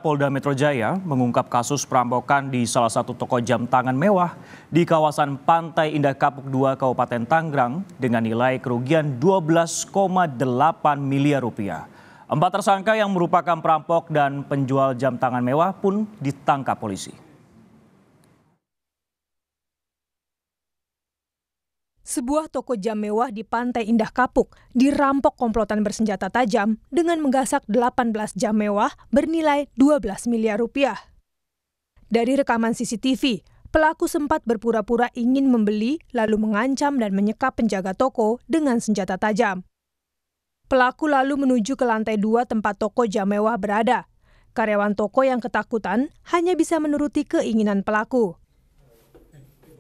Polda Metro Jaya mengungkap kasus perampokan di salah satu toko jam tangan mewah di kawasan Pantai Indah Kapuk 2 Kabupaten Tangerang dengan nilai kerugian 12,8 miliar rupiah. 4 tersangka yang merupakan perampok dan penjual jam tangan mewah pun ditangkap polisi. Sebuah toko jam mewah di Pantai Indah Kapuk dirampok komplotan bersenjata tajam dengan menggasak 18 jam mewah bernilai 12 miliar rupiah. Dari rekaman CCTV, pelaku sempat berpura-pura ingin membeli lalu mengancam dan menyekap penjaga toko dengan senjata tajam. Pelaku lalu menuju ke lantai 2 tempat toko jam mewah berada. Karyawan toko yang ketakutan hanya bisa menuruti keinginan pelaku.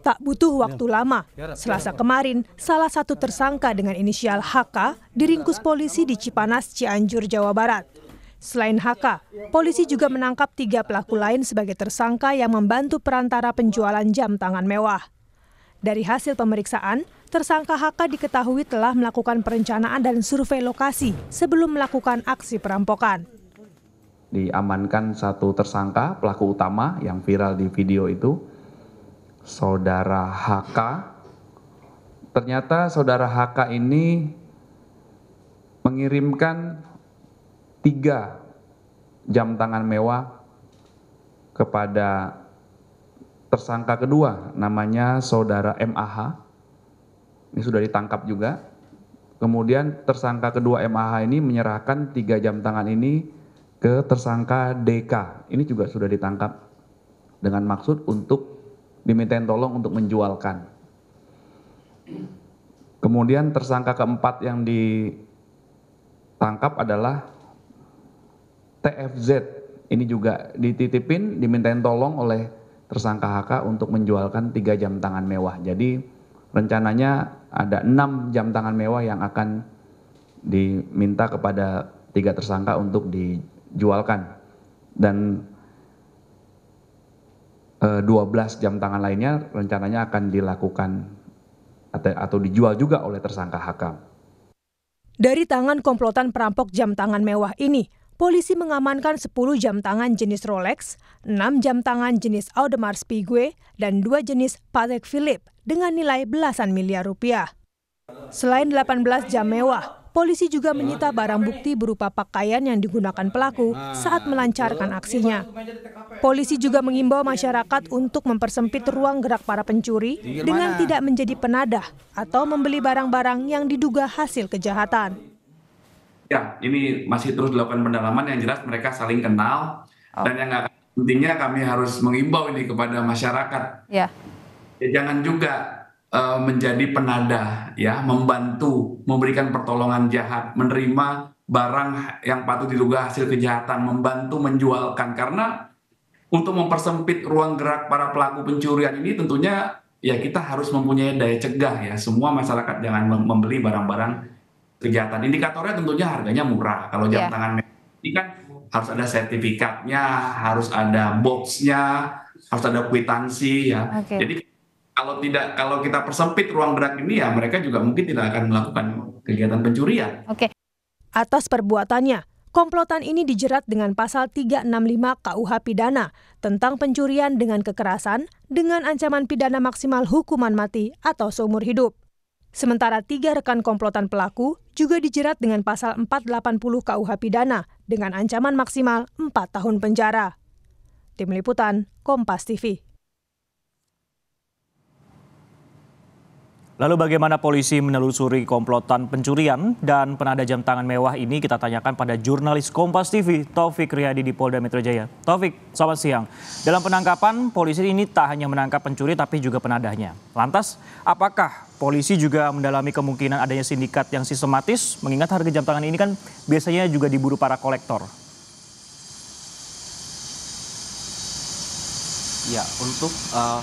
Tak butuh waktu lama, Selasa kemarin, salah satu tersangka dengan inisial HK diringkus polisi di Cipanas, Cianjur, Jawa Barat. Selain HK, polisi juga menangkap 3 pelaku lain sebagai tersangka yang membantu perantara penjualan jam tangan mewah. Dari hasil pemeriksaan, tersangka HK diketahui telah melakukan perencanaan dan survei lokasi sebelum melakukan aksi perampokan. Diamankan satu tersangka, pelaku utama yang viral di video itu, Saudara HK. Ternyata saudara HK ini mengirimkan 3 jam tangan mewah kepada tersangka kedua, namanya saudara MAH. Ini sudah ditangkap juga. Kemudian tersangka kedua MAH ini menyerahkan 3 jam tangan ini ke tersangka DK. Ini juga sudah ditangkap dengan maksud untuk dimintain tolong untuk menjualkan. Kemudian tersangka keempat yang ditangkap adalah TFZ. Ini juga dititipin, dimintain tolong oleh tersangka HK untuk menjualkan 3 jam tangan mewah. Jadi rencananya ada 6 jam tangan mewah yang akan diminta kepada 3 tersangka untuk dijualkan. Dan 12 jam tangan lainnya rencananya akan dilakukan atau dijual juga oleh tersangka HK. Dari tangan komplotan perampok jam tangan mewah ini, polisi mengamankan 10 jam tangan jenis Rolex, 6 jam tangan jenis Audemars Piguet, dan 2 jenis Patek Philippe dengan nilai belasan miliar rupiah. Selain 18 jam mewah, polisi juga menyita barang bukti berupa pakaian yang digunakan pelaku saat melancarkan aksinya. Polisi juga mengimbau masyarakat untuk mempersempit ruang gerak para pencuri dengan tidak menjadi penadah atau membeli barang-barang yang diduga hasil kejahatan. Ya, ini masih terus dilakukan pendalaman, yang jelas mereka saling kenal. Dan yang pentingnya kami harus mengimbau ini kepada masyarakat. Ya, jangan juga menjadi penadah, ya, membantu, memberikan pertolongan jahat, menerima barang yang patut diduga hasil kejahatan, membantu menjualkan. Karena untuk mempersempit ruang gerak para pelaku pencurian ini tentunya ya kita harus mempunyai daya cegah, ya, semua masyarakat jangan membeli barang-barang kejahatan. Indikatornya tentunya harganya murah. Kalau jam tangan ini kan harus ada sertifikatnya, harus ada boxnya, harus ada kwitansi, ya. Jadi kalau kita persempit ruang gerak ini, ya mereka juga mungkin tidak akan melakukan kegiatan pencurian. Atas perbuatannya, komplotan ini dijerat dengan pasal 365 KUH Pidana tentang pencurian dengan kekerasan dengan ancaman pidana maksimal hukuman mati atau seumur hidup. Sementara 3 rekan komplotan pelaku juga dijerat dengan pasal 480 KUH Pidana dengan ancaman maksimal 4 tahun penjara. Tim Liputan, Kompas TV. Lalu bagaimana polisi menelusuri komplotan pencurian dan penada jam tangan mewah ini, kita tanyakan pada jurnalis Kompas TV, Taufik Riyadi di Polda Metro Jaya. Taufik, selamat siang. Dalam penangkapan, polisi ini tak hanya menangkap pencuri tapi juga penadahnya. Lantas, apakah polisi juga mendalami kemungkinan adanya sindikat yang sistematis, mengingat harga jam tangan ini kan biasanya juga diburu para kolektor? Ya, untuk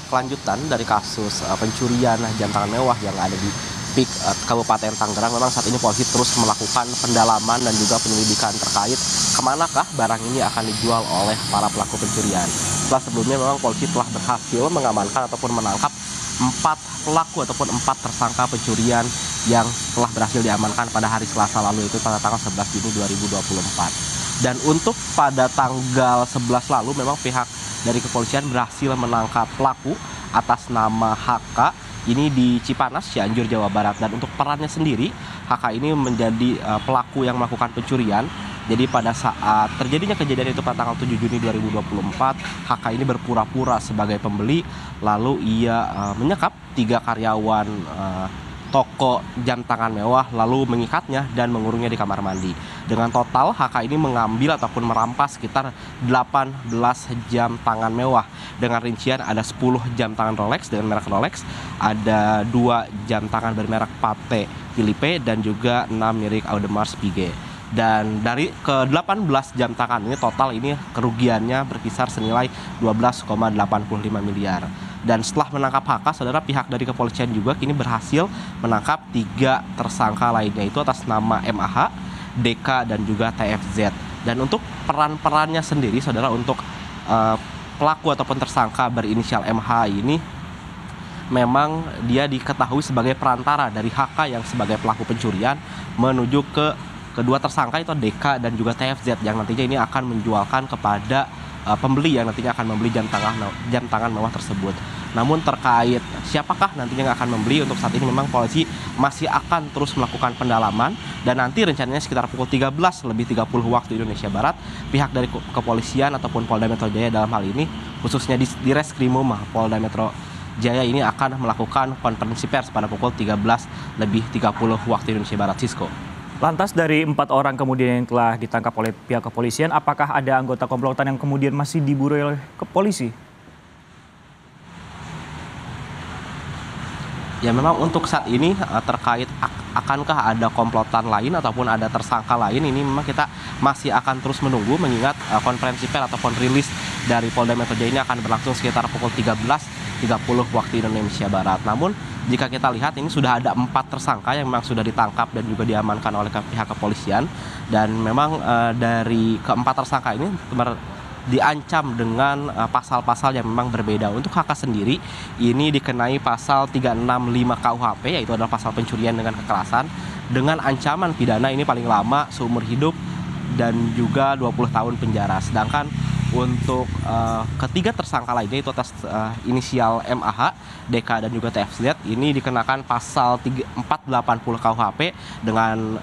kelanjutan dari kasus pencurian jam tangan mewah yang ada di PIK Kabupaten Tangerang, memang saat ini polisi terus melakukan pendalaman dan juga penyelidikan terkait kemanakah barang ini akan dijual oleh para pelaku pencurian. Setelah sebelumnya memang polisi telah berhasil mengamankan ataupun menangkap 4 pelaku ataupun 4 tersangka pencurian yang telah berhasil diamankan pada hari Selasa lalu, itu pada tanggal 11 Juni 2024. Dan untuk pada tanggal 11 lalu memang pihak dari kepolisian berhasil menangkap pelaku atas nama HK ini di Cipanas, Cianjur, Jawa Barat. Dan untuk perannya sendiri, HK ini menjadi pelaku yang melakukan pencurian. Jadi pada saat terjadinya kejadian itu pada tanggal 7 Juni 2024, HK ini berpura-pura sebagai pembeli, lalu ia menyekap 3 karyawan toko jam tangan mewah, lalu mengikatnya dan mengurungnya di kamar mandi. Dengan total, HK ini mengambil ataupun merampas sekitar 18 jam tangan mewah. Dengan rincian ada 10 jam tangan Rolex dengan merek Rolex, ada 2 jam tangan bermerek Patek Philippe, dan juga 6 milik Audemars Piguet. Dan dari ke-18 jam tangan ini total ini kerugiannya berkisar senilai 12,85 miliar. Dan setelah menangkap HK, saudara, pihak dari kepolisian juga kini berhasil menangkap 3 tersangka lainnya, itu atas nama MAH, DK, dan juga TFZ. Dan untuk peran-perannya sendiri, saudara, untuk pelaku ataupun tersangka berinisial MH ini memang dia diketahui sebagai perantara dari HK yang sebagai pelaku pencurian menuju ke kedua tersangka, itu DK dan juga TFZ, yang nantinya ini akan menjualkan kepada pembeli yang nantinya akan membeli jam tangan mewah tersebut. Namun terkait siapakah nantinya yang akan membeli, untuk saat ini memang polisi masih akan terus melakukan pendalaman, dan nanti rencananya sekitar pukul 13:30 waktu Indonesia Barat, pihak dari kepolisian ataupun Polda Metro Jaya dalam hal ini, khususnya di Reskrimum Polda Metro Jaya ini akan melakukan konferensi pers pada pukul 13:30 waktu Indonesia Barat. Sisko. Lantas dari 4 orang kemudian yang telah ditangkap oleh pihak kepolisian, apakah ada anggota komplotan yang kemudian masih diburu oleh polisi? Ya, memang untuk saat ini terkait akankah ada komplotan lain ataupun ada tersangka lain, ini memang kita masih akan terus menunggu, mengingat konferensi pers ataupun rilis dari Polda Metro Jaya ini akan berlangsung sekitar pukul 13:30 waktu Indonesia Barat. Namun jika kita lihat ini sudah ada 4 tersangka yang memang sudah ditangkap dan juga diamankan oleh pihak kepolisian, dan memang dari keempat tersangka ini diancam dengan pasal-pasal yang memang berbeda. Untuk HK sendiri ini dikenai pasal 365 KUHP, yaitu adalah pasal pencurian dengan kekerasan, dengan ancaman pidana ini paling lama seumur hidup dan juga 20 tahun penjara. Sedangkan untuk ketiga tersangka lainnya, itu atas inisial MAH, DK, dan juga TFZ, ini dikenakan pasal 480 KUHP dengan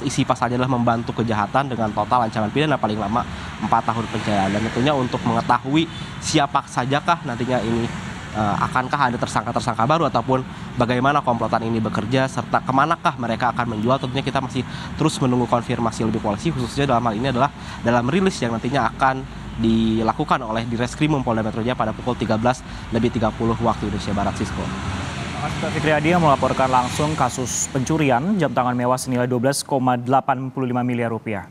isi pasalnya adalah membantu kejahatan dengan total ancaman pidana paling lama 4 tahun penjara. Dan tentunya untuk mengetahui siapa sajakah nantinya ini, akankah ada tersangka-tersangka baru ataupun bagaimana komplotan ini bekerja serta kemanakah mereka akan menjual, tentunya kita masih terus menunggu konfirmasi lebih polisi, khususnya dalam hal ini adalah dalam rilis yang nantinya akan dilakukan oleh di Reskrimum Polda Metro Jaya pada pukul 13:30 waktu Indonesia Barat. Sisko. Terima kasih Taufik Riyadi yang melaporkan langsung kasus pencurian jam tangan mewah senilai 12,85 miliar rupiah.